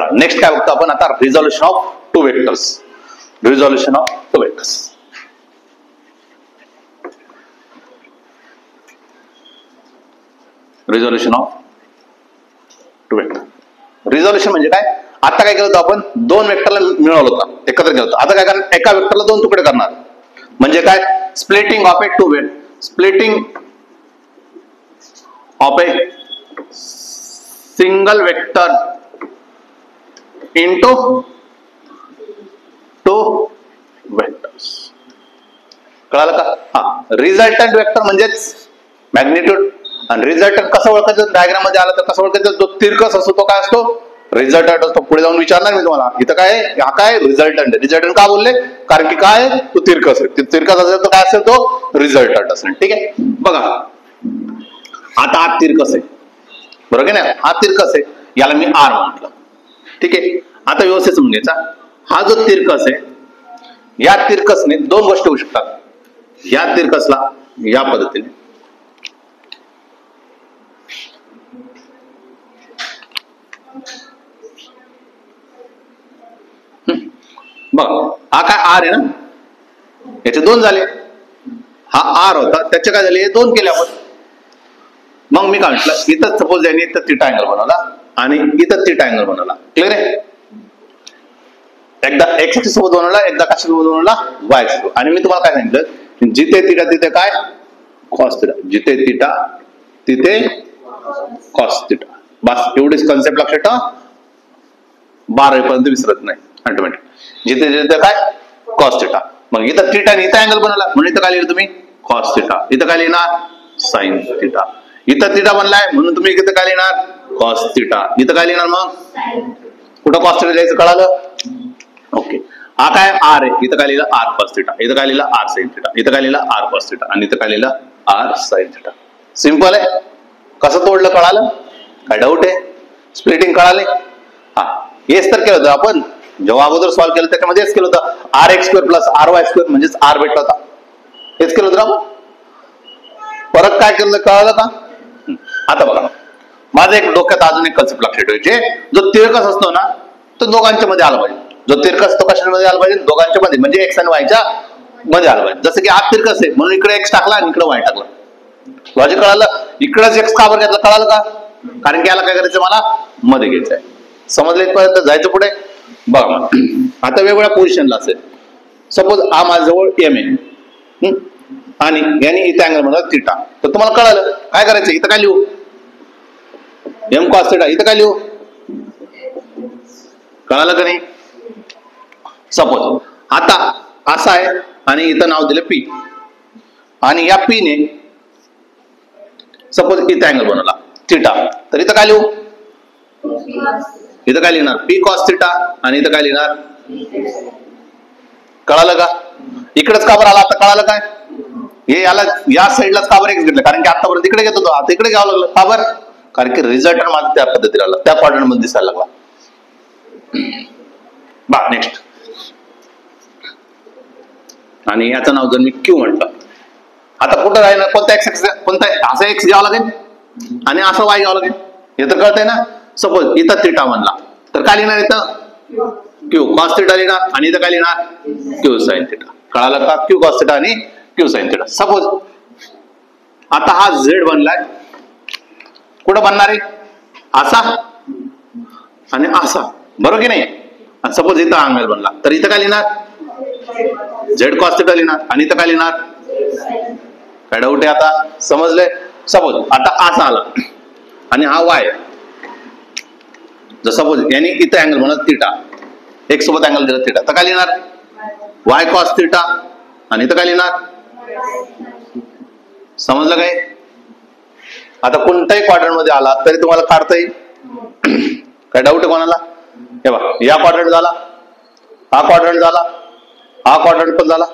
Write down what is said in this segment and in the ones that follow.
चला नेक्स्ट काय बघतो आपण आता, resolution of two vectors. Resolution of two vectors. Resolution of two vector. Resolution म्हणजे काय, आता काय केलं होतं आपण, दोन वेक्टरला मिळवलं होतं, एकत्र केलं होतं. आता काय करणार, एका वेक्टरला दोन तुकडे करणार. म्हणजे काय, splitting of a two vector, splitting of a single vector into two vectors. कळालं का? हा, रिझल्टंट वेक्टर म्हणजेच मॅग्निट्यूड. आणि रिझल्टंट कसं ओळखायचं, डायग्राम मध्ये आलं तर कसं ओळखायचं, जो तिरकस असतो तो काय असतो, रिझल्टंट असतो. पुढे जाऊन विचारणार मी तुम्हाला, इथं काय हा काय रिझल्टंट. रिझल्टंट का बोलले, कारण की काय तो तिरकस आहे, तिरकस असेल तर काय असेल तो रिझल्टंट असेल. ठीक आहे, बघा आता हा तिरकस आहे, बरोबर आहे ना, हा तिरकस आहे, याला मी आर म्हटलं. ठीक आहे, आता व्यवस्थित समजून घ्यायचा, हा जो तिरकस आहे, या तिरकसने दोन गोष्टी होऊ शकतात. या तिरकसला या पद्धतीने बघ, हा काय आर आहे ना, याचे दोन झाले, हा आर होता, त्याचे काय झाले, दोन केले आपण. मग मी काय म्हटलं, इथं सपोज यांनी इथं थिटा अँगल बनवला आणि इथं थिटा अँगल बनवला. क्लिअर आहे, एकदा एक्स ऍक्सिस सोबत बनवला, एकदा कशासोबत बनवला, वाय सोबत. आणि मी तुम्हाला काय सांगितलं, जिथे थिटा तिथे काय कॉस थिटा, जिथे थिटा तिथे कॉस थिटा. बस एवढीच कन्सेप्ट लक्षात ठेवा, 12 पर्यंत विसरत नाही ऑटोमॅटिक. जिथे जिथे काय कॉस थिटा. मग इथं थिटा आणि इथं अँगल बनवला म्हणून इथं काय लिहिलं तुम्ही, कॉस थिटा. इथं काय लिहिणार, साइन थिटा. इथं थिटा बनलाय म्हणून तुम्ही इथं काय लिहिणार, कॉस थिटा. इथं काय लिहिणार, मग कुठं कॉस थिटा लिहायचं, कळालं? ओके, हा काय आर आहे, इथं काय लिहिलं आर कॉस थिटा, इथं काय लिहिलं आर साइन थिटा, इथं काय लिहिलं आर कॉस थिटा आणि इथं काय लिहिलं आर साइन थिटा. सिंपल आहे. कसं तोडलं, कळालं? काय डाऊट आहे? स्प्लिटिंग कळाले? हा, हेच तर केलं होतं आपण जेव्हा अगोदर सॉल्व्ह केलं, त्याच्यामध्येच केलं होतं, R X square plus R Y square म्हणजेच आर भेटला होता. हेच केलं होतं आपण. परत काय केलं, कळालं का? आता बघा, माझं एक डोक्यात अजून एक कन्सेप्ट लक्षात ठेवायचे, जो तिरकस असतो ना तो दोघांच्या मध्ये आला पाहिजे. जो तिरकस तो कशामध्ये आला पाहिजे, दोघांच्या मध्ये, म्हणजे एक्स आणि वायच्या मध्ये आला पाहिजे. जसं की हा तिरकस आहे म्हणून इकडे एक्स टाकला आणि इकडे वाय टाकला. लॉजिक कळालं? इकडेच एक्स का बरं घेतला, कळालं का? कारण की याला काय करायचं, मला मध्ये घ्यायचंय. समजलं इथपर्यंत? जायचं पुढे. बघा आता वेगवेगळ्या पोझिशनला असेल, सपोज हा माझ्याजवळ एम आहे आणि याने इथे अँगल म्हणा थिटा, तर तुम्हाला कळालं काय करायचं, इथं काय लिहू, एम कॉस थिटा, इथं काय लिहू, कळालं का नाही? सपोज आता असं आहे आणि इथं नाव दिलं पी आणि या पी ने सपोज इथं अँगल बनवला थिटा, तर इथं काय लिहू, इथं काय लिहिणार पी कॉस थिटा आणि इथं काय लिहिणार, कळालं का? इकडेच का बरं आला, आता कळालं काय? हे याला या साईडलाच का बरं एक्स घेतलं, कारण की आतापर्यंत इकडे घेत होतो, आता इकडे घ्यावं लागलं. का बरं? कारण की रिझल्ट माझा त्या पद्धतीने आला, त्या क्वाड्रंट मध्ये दिसायला लागला. बा नेक्स्ट, आणि याचं नाव जर मी क्यू म्हटलं, आता कुठं राहिलं, कोणता एक्स, कोणता असा एक्स घ्यावा लागेल आणि असं वाय घ्यावं लागेल. हे तर कळतंय ना? सपोज इथं थिटा म्हणला तर काय लिहिणार, इथं क्यू कॉस थिटा लिहिणार आणि इथं काय लिहिणार, क्यू साइन थिटा. कळालं का? क्यू कॉस थिटा आणि क्यू साइन थिटा. सपोज आता हा झेड बनलाय, कुठं बनणार आहे, असा आणि असा, बरोबर की नाही? आणि सपोज इथं अँगल बनला तर इथं काय लिहिणार, झेड कॉस थिटा लिहिणार आणि इथं काय लिहिणार, काय डाऊट आहे आता? समजलंय? सपोज आता असा आला आणि हा वाय, जर सपोज याने इथं अँगल म्हणत थिटा, एक सोबत अँगल दिला थिटा, तर काय लिहिणार, वाय कॉस थिटा आणि इथं काय लिहिणार, समजलं काय? आता कोणत्याही क्वाड्रंट मध्ये आला तरी तुम्हाला काढता येईल. काय डाऊट आहे कोणाला? हे बघा, या क्वाड्रंट झाला, हा क्वाड्रंट झाला, हा क्वाड्रंट पण झाला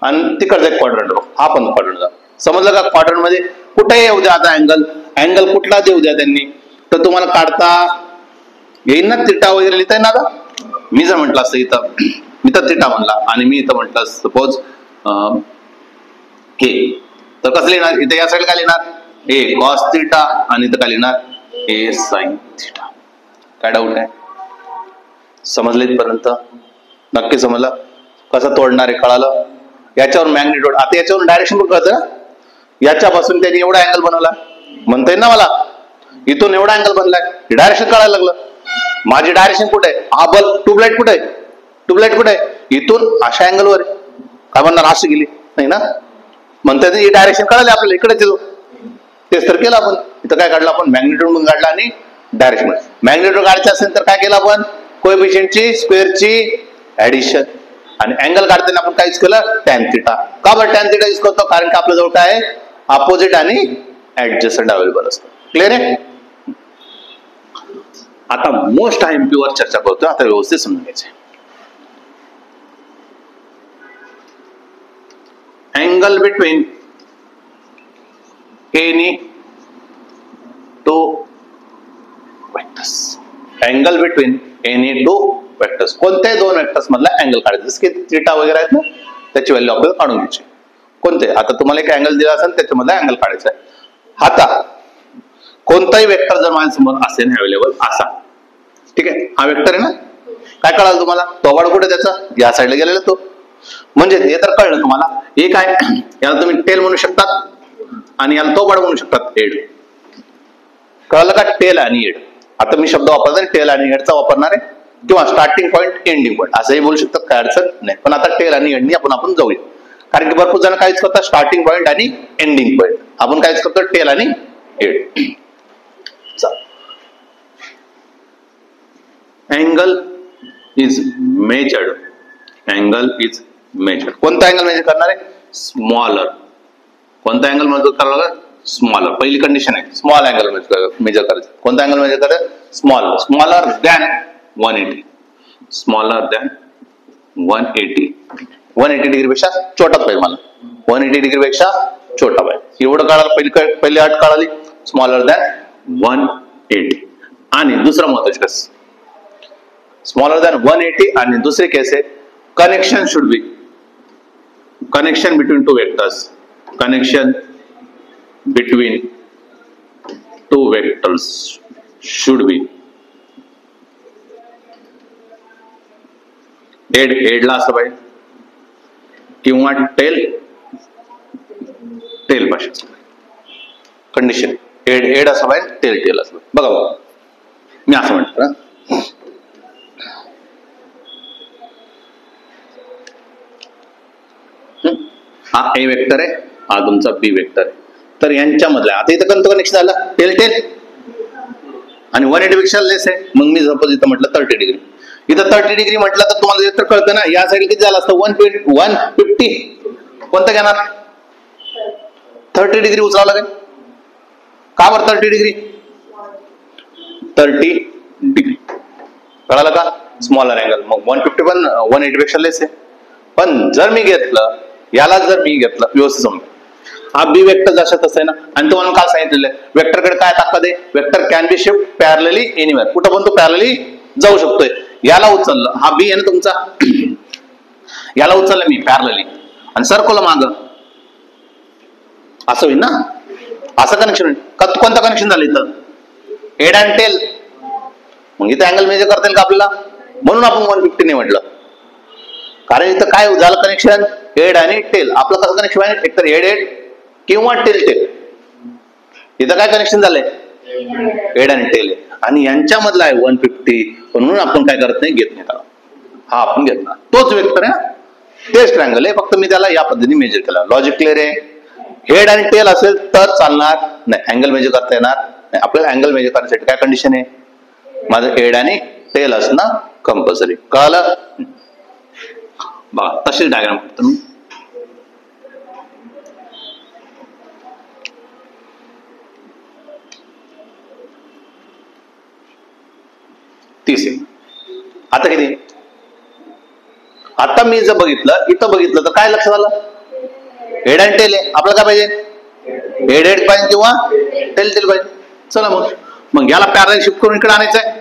आणि तिकडचा एक क्वाड्रंट, हा पण क्वाड्रंट झाला. समजलं का? क्वाड्रंट मध्ये कुठेही येऊ द्या आता अँगल, अँगल कुठला देऊ द्या त्यांनी, तर तुम्हाला काढता येईल ना, थिटा वगैरे लिहिता येईल ना. आता मी जर म्हटलं असतं इथं, इथं थिटा म्हणला आणि मी इथं म्हटलं सपोज हे, तर कसं लिहिणार, इथे या साईड काय लिहिणार, ए कॉस थिटा आणि इथं काय लिहिणार, ए साइन थिटा. काय डाऊट आहे? समजले इथपर्यंत? नक्की समजलं? कसं तोडणार आहे कळालं? याच्यावर मॅग्निट्यूड, आता याच्यावरून डायरेक्शन पण कळतं ना. याच्यापासून त्यांनी एवढा अँगल बनवला म्हणता येईल ना मला, इथून एवढा अँगल बनलाय, डायरेक्शन कळायला लागलं. माझी डायरेक्शन कुठे आहे? हा बल्ब, ट्यूबलाईट कुठे आहे? ट्यूबलाईट कुठे आहे? इथून अशा अँगलवर आहे. काय म्हणणार अशी गेली नाही ना, म्हणता येईल डायरेक्शन कळाले आपल्याला, इकडेच येतो. तेच तर केलं आपण. इथं काय काढलं आपण? मॅग्निट्यूड पण काढला आणि डायरेक्शन. मॅग्निट्यूड काढायचं असेल तर काय केलं आपण? कोएफिशियंटची स्क्वेअरची ऍडिशन. आणि अँगल काढताना आपण काहीच केलं? Tan theta. का बरं टॅन थिटा यूज करतो? कारण की आपल्या जवळ काय आहे? अपोजिट आणि ऍडजस्टंट अवेलेबल असतं. क्लिअर आहे? आता मोस्ट आयएमपी वर चर्चा करतोय, आता व्यवस्थित समजून घ्यायचे. Angle between any two vectors. Angle between any two vectors. कोणत्याही दोन वेक्टर्स मधला अँगल काढायचा. जसं की थिटा वगैरे आहेत ना, त्याची व्हॅल्यू आपल्याला काढून घ्यायची. कोणते? आता तुम्हाला एक अँगल दिला असेल त्याच्यामधला अँगल काढायचा आहे. आता कोणताही वेक्टर जर माझ्यासमोर असेल अवेलेबल असा, ठीक आहे, हा वेक्टर आहे ना, काय कळालं तुम्हाला? तोबाड कुठे त्याचा? या साईडला गेलेला तो. म्हणजे हे तर कळलं तुम्हाला. हे काय? याला तुम्ही टेल म्हणू शकतात आणि याला तोबाड म्हणू शकतात, हेड. कळलं का? टेल आणि हेड. आता मी शब्द वापरतो टेल आणि हेडचा वापरणार आहे, किंवा स्टार्टिंग पॉईंट एंडिंग पॉईंट असंही बोलू शकतात, काय अडचण नाही. पण आता टेल आणि हेडनी आपण जाऊया, कारण की भरपूर जण काहीच करतात स्टार्टिंग पॉईंट आणि एंडिंग पॉईंट. आपण काहीच करतो टेल आणि head. Angle is measured. Angle is measured. कोणता अँगल मेजर करणार आहे? स्मॉलर. कोणता अँगल मेजर करणार? स्मॉलर. पहिली कंडिशन आहे स्मॉल अँगल मेजर करायचं. कोणता अँगल मेजर करायचं? Small. Smaller than 180. Smaller than 180. 180 degree पेक्षा छोटा पाहिजे मला. 180 डिग्री पेक्षा छोटा पाहिजे. एवढं काढायला पहिली अट काढाली, स्मॉलर दॅन 180. आणि दुसरा महत्वाचं केस, स्मॉलर दॅन 180. आणि दुसरी केस आहे connection should be, connection between two vectors. Connection between two vectors should be हेडला असं पाहिजे, किंवा टेल पाहिजे. कंडिशन हेड असं पाहिजे, टेल असं पाहिजे. बघा मी असं म्हणतो, हा ए वेक्टर आहे, हा तुमचा बी वेक्टर आहे. तर यांच्यामधला आता इथं कोणतं कनेक्शन झालं? टेल आणि 180 पेक्षा लेस आहे. मग मी सपोज इथं म्हटलं 30 डिग्री. इथं 30 डिग्री म्हटलं तर तुम्हाला तर कळतं ना, या साईड किती झालं असतं? 150. कोणतं घेणार? 30 डिग्री उचलावं लागेल. का बरं 30 डिग्री? 30 डिग्री कळालं का? Smaller angle. मग 150 पण 180 पेक्षा लेस आहे. पण जर मी घेतलं याला, जर मी घेतलं व्यवस्थित समजा, हा बी वेक्टर जशा तसं आहे ना. आणि तुम्हाला काय सांगितलेलं आहे? वेक्टरकडे काय ताकद आहे? Vector can be shift parallelly anywhere. कुठं पण तो पॅरलली जाऊ शकतोय. याला उचललं, हा बी आहे ना तुमचा, याला उचललं मी पॅरलली आणि सरकवलं माग, असं होईल ना. असं कनेक्शन होईल. कोणतं कनेक्शन झालं इथं? Head and tail. मग इथं अँगल मेजर करता येईल का आपल्याला? म्हणून आपण 150 ने म्हटलं, कारण इथं काय झालं कनेक्शन? हेड आणि टेल. आपलं कसं कनेक्शन आहे? एकतर हेड किंवा टेल. इथं काय कनेक्शन झालंय? हेड आणि टेल. आणि यांच्यामधला आहे 150. म्हणून आपण काय करत नाही, घेत नाही त्याला. हा आपण घेत नाही. तोच वेक्टर आहे, तेच ट्रायंगल आहे, फक्त मी त्याला या पद्धतीने मेजर केला. लॉजिक क्लिअर आहे? हेड आणि टेल असेल तर चालणार नाही, अँगल मेजर करता येणार नाही. आपल्याला अँगल मेजर करण्यासाठी काय कंडिशन आहे? माझं हेड आणि टेल असणं कंपल्सरी. कळलं? बघा तशीच डायग्राम करतो मी. आता किती? आता मी जर बघितलं, इथं बघितलं तर काय लक्षात आलं? हेड अँड टेल आहे. आपलं काय पाहिजे? हेड पाहिजे किंवा टेल पाहिजे. चला मग याला पॅरलल शिफ्ट करून इकडे आणायचंय.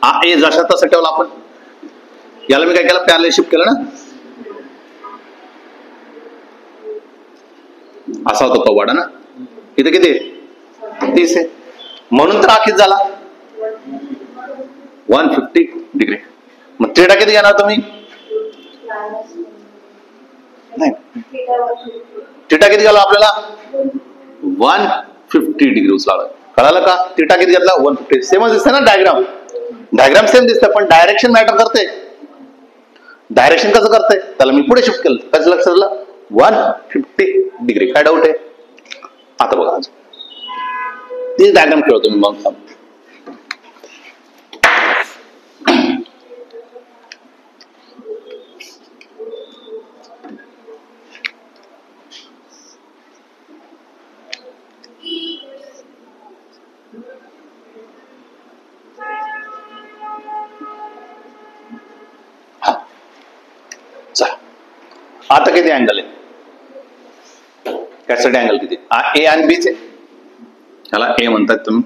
हा ए जसा तसं ठेवला आपण. याला मी काय केलं? पॅरलल शिफ्ट केलं ना. असा होता तो वाडा ना. इथे किती? 30 आहे. म्हणून तर आखीच झाला. 150 डिग्री. मग थिटा किती घेणार तुम्ही? नाही, थिटा किती घ्याला आपल्याला? 150 डिग्री उचलावं. कळालं का? थिटा किती घेतला? 150. सेमच दिसतं ना डायग्राम. डायग्राम सेम दिसतं पण डायरेक्शन मॅटर करते. डायरेक्शन कसं करते त्याला मी पुढे शिफ्ट केलं. कसं लक्षात आलं? 150 डिग्री. काय डाऊट आहे? आता बघा तीच डायग्राम खेळतो मी मग. आता किती अँगल आहे? त्यासाठी अँगल किती? ए आणि बी चे. ह्याला ए म्हणतात तुम्ही,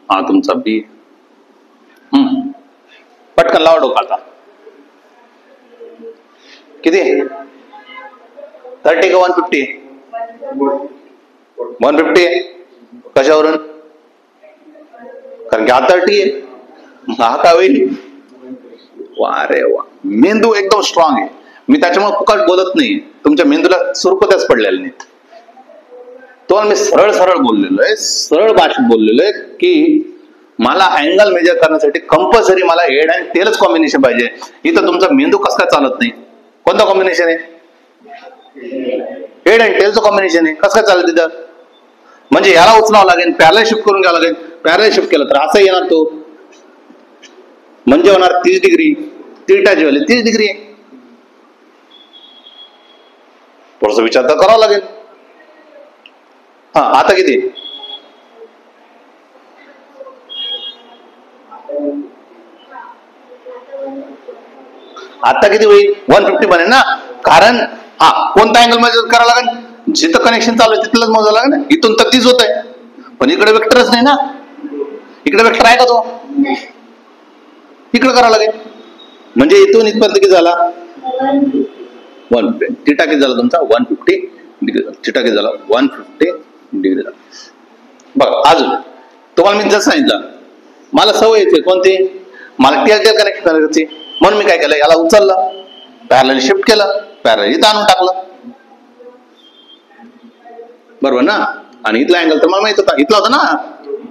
हा तुमचा बी. पटकन लावा डोका. आता किती? 30 का 150? 150 कशावरून? कारण की हा 30 आहे. हा काय होईल? वा रे वा, मेंदू एकदम स्ट्रॉंग आहे. मी त्याच्यामुळे फुकट बोलत नाही. तुमच्या मेंदूला सुरकुत्याच पडलेल्या नाहीत. तो मी सरळ सरळ बोललेलो आहे, सरळ भाषेत बोललेलो आहे की मला अँगल मेजर करण्यासाठी कंपल्सरी मला हेड आणि टेलच कॉम्बिनेशन पाहिजे. इथं तुमचा मेंदू कसं काय चालत नाही. कोणतं कॉम्बिनेशन आहे? हेड आणि टेलचं कॉम्बिनेशन आहे. कसं काय चालत तिथं? म्हणजे याला उचलावं लागेल, पॅरलल शिफ्ट करून घ्यावं लागेल. पॅरलल शिफ्ट केलं तर असं येणार तो, म्हणजे होणार 30 डिग्री. थिटाची व्हॅल्यू 30 डिग्री आहे. थोडस विचार तर करावा लागेल. हा आता किती? आता किती होईल? 150 बनेल ना. कारण हा कोणता अँगल मेजर करावा लागेल? जिथं कनेक्शन चालू आहे तिथलंच मोजावं लागेल ना. इथून तर 30 होत आहे पण इकडे वेक्टरच नाही ना. इकडे वेक्टर आहे का तो? इकडे करावं लागेल. म्हणजे इथून इथपर्यंत किती झाला? 150. थिटा किती झाला तुमचा? 150 डिग्री. थिटा किती झाला? 150 डिग्री झाला. बघा अजून तुम्हाला मी जसं सांगितलं, मला सवय येते कोणती? मला टेल कनेक्ट करायची. म्हणून मी काय केलं, याला उचललं, पॅरलल शिफ्ट केलं, पॅरलल इथं आणून टाकलं. बरोबर ना. आणि इथला अँगल तर मला माहित होता, इथला होता ना.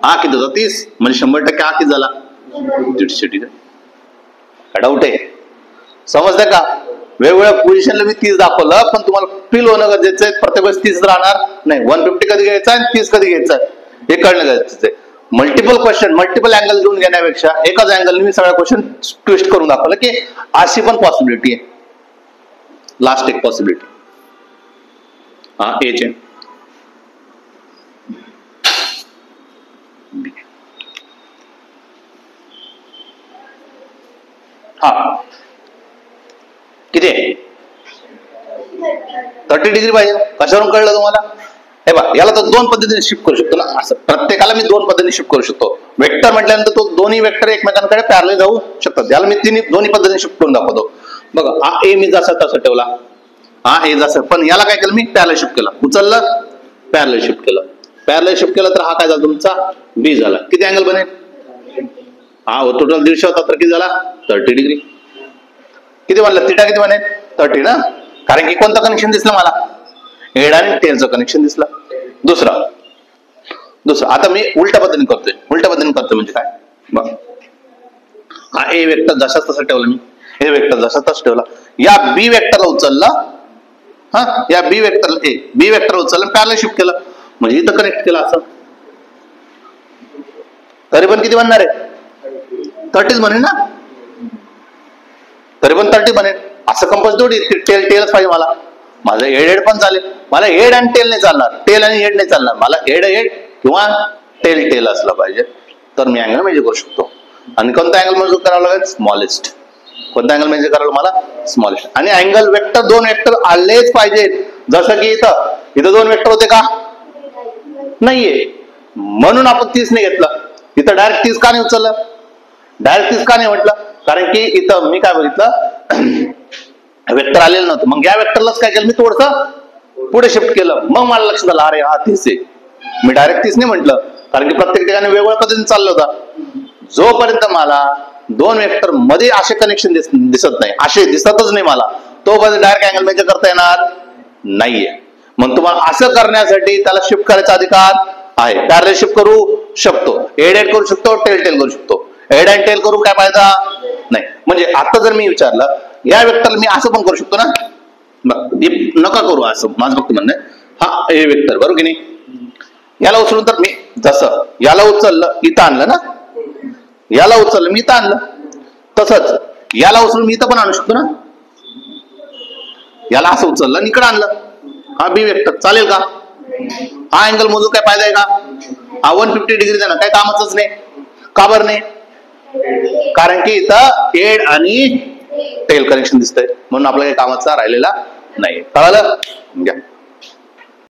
हा किती होता? 30. म्हणजे 100% हा किती झाला? 150 डिग्री. डाऊट आहे? समजलं का? वेगवेगळ्या पोझिशनला मी 30 दाखवलं पण तुम्हाला फील होणं गरजेचं आहे. प्रत्येक वेळेस 30 राहणार नाही. 150 कधी घ्यायचा आणि 30 कधी घ्यायचा हे कळणं गरजेचं आहे. मल्टिपल क्वेश्चन, मल्टिपल अँगल घेऊन घेण्यापेक्षा एकाच अँगलने मी सगळ्या क्वेश्चन ट्विस्ट करून दाखवलं की अशी पण पॉसिबिलिटी आहे. लास्ट एक पॉसिबिलिटी हा एच आहे. हा किती आहे? 30 डिग्री पाहिजे. कशावरून कळलं तुम्हाला? हे बघा, याला तर दोन पद्धतीने शिफ्ट करू शकतो ना. असं प्रत्येकाला मी दोन पद्धतीने शिफ्ट करू शकतो. वेक्टर म्हटल्यानंतर तो दोन्ही वेक्टर एकमेकांकडे पॅरलल जाऊ शकतात. याला मी दोन्ही पद्धतीने शिफ्ट करून दाखवतो. बघा हा ए मी जसा तसा ठेवला, हा ए जसा, पण याला काय केलं मी? पॅरलल शिफ्ट केलं, उचललं, पॅरलल शिफ्ट केलं. पॅरलल शिफ्ट केलं तर हा काय झाला तुमचा? बी झाला. किती अँगल बनेल? हा टोटल 150 होता तर किती झाला? 30 डिग्री. किती बनलं? थिटा किती बनेल? 30 ना. कारण की कोणतं कनेक्शन दिसलं मला? हेड आणि टेलचं कनेक्शन दिसलं. दुसरं आता मी उलट्या पद्धतीने करतोय. उलट्या पद्धतीने करतोय म्हणजे काय? बघ, हा ए वेक्टर जसाच तसा ठेवला मी, हे वेक्टर जसा तसा ठेवला. या बी वेक्टरला उचललं, हा या बी वेक्टरला उचललं, पॅरलल शिफ्ट केलं, म्हणजे इथं कनेक्ट केलं असं. तरी पण किती बनणार आहे? 30 बनेल ना. तरी पण 30 बनेल. असं कंपल्स थोडी टेलच पाहिजे मला. माझं हेड पण चालेल. मला हेड आणि टेल नाही चालणार, टेल आणि हेड नाही चालणार. मला हेड किंवा टेल असलं पाहिजे तर मी अँगल मेजर करू शकतो. आणि कोणता अँगल मेजर करावं लागेल? स्मॉलेस्ट. कोणता अँगल मेजर करावं मला? स्मॉलेस्ट. आणि अँगल वेक्टर दोन वेक्टर आलेच पाहिजेत. जसं की इथं दोन वेक्टर होते का? नाहीये. म्हणून आपण 30 नाही घेतलं. इथं डायरेक्ट 30 का नाही उचललं? डायरेक्ट 30 का नाही म्हटलं? कारण की इथं मी काय बघितलं, वेक्टर आलेलं नव्हतं. मग या वेक्टरलाच काय केलं मी? थोडंसं पुढे शिफ्ट केलं. मग मला लक्षात आलं, अरे हा 30 आहे. मी डायरेक्ट 30 नाही म्हटलं, कारण की प्रत्येक ठिकाणी वेगवेगळ्या पद्धतीने चाललं होतं. जोपर्यंत मला दोन वेक्टर मध्ये असे कनेक्शन दिसत नाही, असे दिसतच नाही मला, तोपर्यंत डायरेक्ट अँगल मेजर करता येणार नाहीये. मग तुम्हाला असं करण्यासाठी त्याला शिफ्ट करायचा अधिकार आहे. पॅरलल शिफ्ट करू शकतो, हेड हेड करू शकतो, टेल टेल करू शकतो. हेड अँड टेल करू काय फायदा नाही. म्हणजे आता जर मी विचारलं या वेक्टरला मी असं पण करू शकतो ना, नका करू असं, माझं फक्त म्हणणं आहे. हा हे वेक्टर बरोबर की नाही, याला उचलून तर मी जसं याला उचललं इथं आणलं ना, याला उचललं मी इथं आणलं, तसंच याला उचलून मी इथं पण आणू शकतो ना. याला असं उचललं आणि इकडं आणलं, हा बी वेक्टर चालेल का? हा अँगल मोजून काय फायदा आहे का? हा 150 डिग्री ना, काय कामाचंच नाही. का बरं नाही? कारण की इथं हेड आणि टेल कनेक्शन दिसतंय, म्हणून आपल्या काही कामाचा राहिलेला नाही. कळालं? घ्या.